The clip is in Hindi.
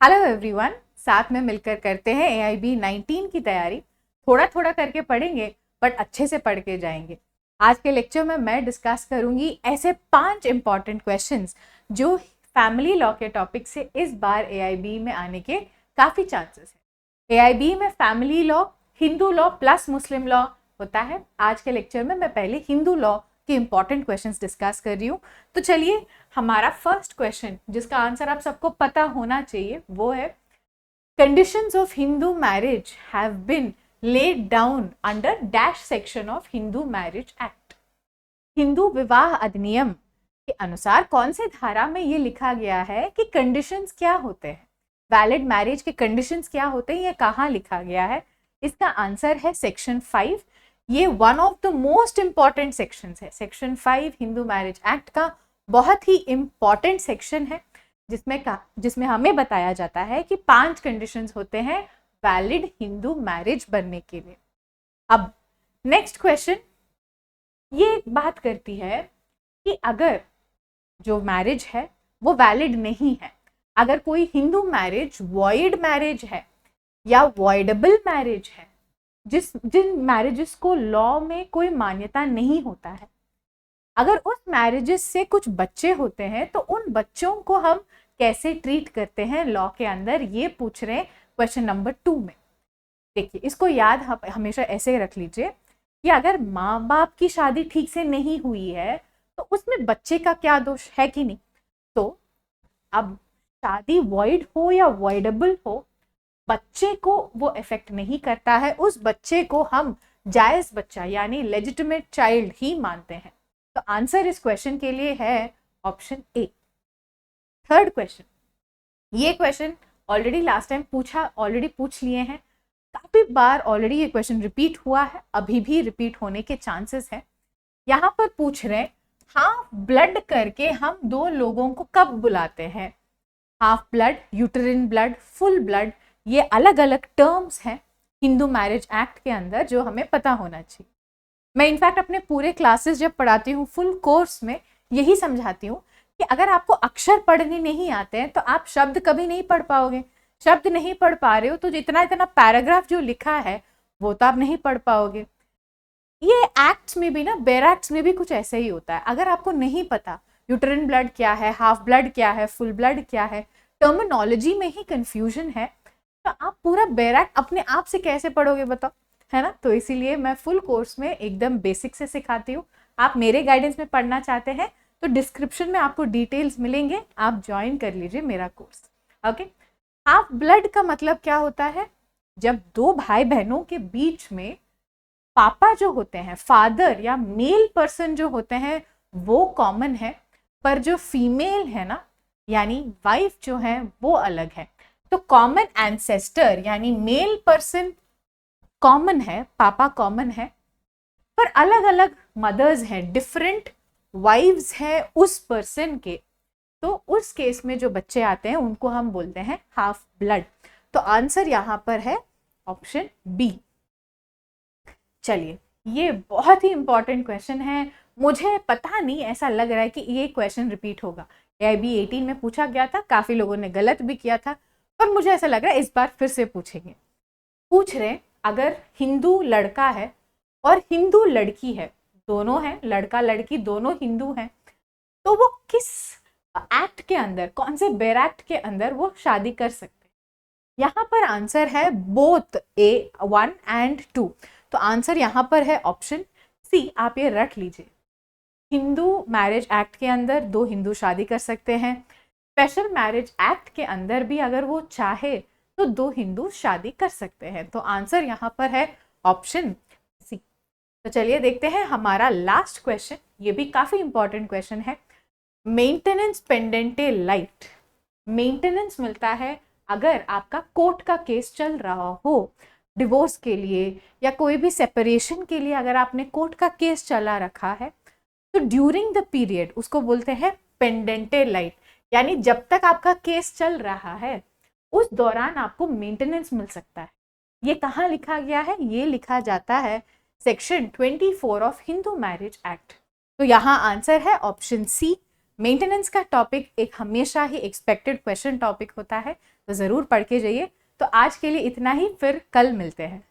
हेलो एवरीवन, साथ में मिलकर करते हैं AIB 19 की तैयारी। थोड़ा थोड़ा करके पढ़ेंगे बट अच्छे से पढ़ के जाएंगे। आज के लेक्चर में मैं डिस्कस करूंगी ऐसे 5 इंपॉर्टेंट क्वेश्चंस जो फैमिली लॉ के टॉपिक से इस बार AIB में आने के काफ़ी चांसेस है। AIB में family law, Hindu law plus मुस्लिम लॉ होता है। आज के लेक्चर में मैं पहले हिंदू लॉ के इंपॉर्टेंट क्वेश्चंस डिस्कस कर रही हूँ। तो चलिए, हमारा फर्स्ट क्वेश्चन जिसका आंसर आप सबको पता होना चाहिए वो है, conditions of Hindu marriage have been laid down under dash section of Hindu marriage act. Hindu विवाह अधिनियम के अनुसार कौन से धारा में ये लिखा गया है कि कंडीशंस क्या होते हैं, वैलिड मैरिज के कंडीशंस क्या होते हैं, ये कहाँ लिखा गया है? इसका आंसर है सेक्शन 5। ये one of the most important sections है। सेक्शन 5 हिंदू मैरिज एक्ट का बहुत ही इंपॉर्टेंट सेक्शन है जिसमें हमें बताया जाता है कि 5 कंडीशंस होते हैं वैलिड हिंदू मैरिज बनने के लिए। अब नेक्स्ट क्वेश्चन ये बात करती है कि अगर जो मैरिज है वो वैलिड नहीं है, अगर कोई हिंदू मैरिज वॉइड मैरिज है या वॉइडेबल मैरिज है, जिन मैरिजेस को लॉ में कोई मान्यता नहीं होता है, अगर उस मैरिजेस से कुछ बच्चे होते हैं तो उन बच्चों को हम कैसे ट्रीट करते हैं लॉ के अंदर, ये पूछ रहे हैं क्वेश्चन नंबर 2 में। देखिए, इसको याद हमेशा ऐसे रख लीजिए कि अगर माँ बाप की शादी ठीक से नहीं हुई है तो उसमें बच्चे का क्या दोष है कि नहीं। तो अब शादी वॉइड हो या वॉइडेबल हो, बच्चे को वो इफेक्ट नहीं करता है। उस बच्चे को हम जायज बच्चा यानी लेजिटिमेट चाइल्ड ही मानते हैं। तो आंसर इस क्वेश्चन के लिए है ऑप्शन ए। थर्ड क्वेश्चन, ये क्वेश्चन ऑलरेडी लास्ट टाइम पूछ लिए हैं, काफी बार ऑलरेडी ये क्वेश्चन रिपीट हुआ है, अभी भी रिपीट होने के चांसेस है। यहाँ पर पूछ रहे हैं हाफ ब्लड करके हम 2 लोगों को कब बुलाते हैं? Half blood, यूटेरिन blood, full blood, ये अलग अलग टर्म्स हैं हिंदू मैरिज एक्ट के अंदर जो हमें पता होना चाहिए। मैं इनफैक्ट अपने पूरे क्लासेस जब पढ़ाती हूँ फुल कोर्स में यही समझाती हूँ कि अगर आपको अक्षर पढ़ने नहीं आते हैं तो आप शब्द कभी नहीं पढ़ पाओगे। शब्द नहीं पढ़ पा रहे हो तो इतना इतना पैराग्राफ जो लिखा है वो तो आप नहीं पढ़ पाओगे। ये एक्ट्स में भी ना, बेयर एक्ट्स में भी कुछ ऐसे ही होता है। अगर आपको नहीं पता यूटेरिन ब्लड क्या है, हाफ ब्लड क्या है, फुल ब्लड क्या है, टर्मिनोलॉजी में ही कंफ्यूजन है, तो आप पूरा बेयर एक्ट अपने आप से कैसे पढ़ोगे बताओ, है ना। तो इसीलिए मैं फुल कोर्स में एकदम बेसिक से सिखाती हूँ। आप मेरे गाइडेंस में पढ़ना चाहते हैं तो डिस्क्रिप्शन में आपको डिटेल्स मिलेंगे, आप ज्वाइन कर लीजिए मेरा कोर्स। ओके, हाफ ब्लड का मतलब क्या होता है? जब 2 भाई बहनों के बीच में पापा जो होते हैं, फादर या मेल पर्सन जो होते हैं वो कॉमन है, पर जो फीमेल है ना यानी वाइफ जो है वो अलग है। तो कॉमन एंसेस्टर यानी मेल पर्सन कॉमन है, पापा कॉमन है, पर अलग अलग मदर्स हैं, डिफरेंट वाइव्स हैं उस पर्सन के। तो उस केस में जो बच्चे आते हैं उनको हम बोलते हैं हाफ ब्लड। तो आंसर यहां पर है ऑप्शन बी। चलिए, ये बहुत ही इंपॉर्टेंट क्वेश्चन है। मुझे पता नहीं, ऐसा लग रहा है कि ये क्वेश्चन रिपीट होगा। AIB 18 में पूछा गया था, काफी लोगों ने गलत भी किया था, पर मुझे ऐसा लग रहा है इस बार फिर से पूछेंगे। पूछ रहे अगर हिंदू लड़का है और हिंदू लड़की है, दोनों हैं, लड़का लड़की दोनों हिंदू हैं, तो वो किस एक्ट के अंदर, कौन से बेयर एक्ट के अंदर वो शादी कर सकते हैं? यहाँ पर आंसर है बोथ A1 and 2। तो आंसर यहाँ पर है ऑप्शन सी। आप ये रख लीजिए, हिंदू मैरिज एक्ट के अंदर 2 हिंदू शादी कर सकते हैं। स्पेशल मैरिज एक्ट के अंदर भी अगर वो चाहे तो 2 हिंदू शादी कर सकते हैं। तो आंसर यहाँ पर है ऑप्शन सी। तो चलिए देखते हैं हमारा लास्ट क्वेश्चन, ये भी काफी इंपॉर्टेंट क्वेश्चन है। मेंटेनेंस पेंडेंटे लाइट, मेंटेनेंस मिलता है अगर आपका कोर्ट का केस चल रहा हो डिवोर्स के लिए या कोई भी सेपरेशन के लिए, अगर आपने कोर्ट का केस चला रखा है तो ड्यूरिंग द पीरियड उसको बोलते हैं पेंडेंटे लाइट, यानी जब तक आपका केस चल रहा है उस दौरान आपको मेंटेनेंस मिल सकता है। ये कहाँ लिखा गया है? ये लिखा जाता है section 24 of Hindu marriage act. तो यहाँ आंसर है ऑप्शन सी। मेंटेनेंस का टॉपिक एक हमेशा ही एक्सपेक्टेड क्वेश्चन टॉपिक होता है, तो ज़रूर पढ़ के जाइए। तो आज के लिए इतना ही, फिर कल मिलते हैं।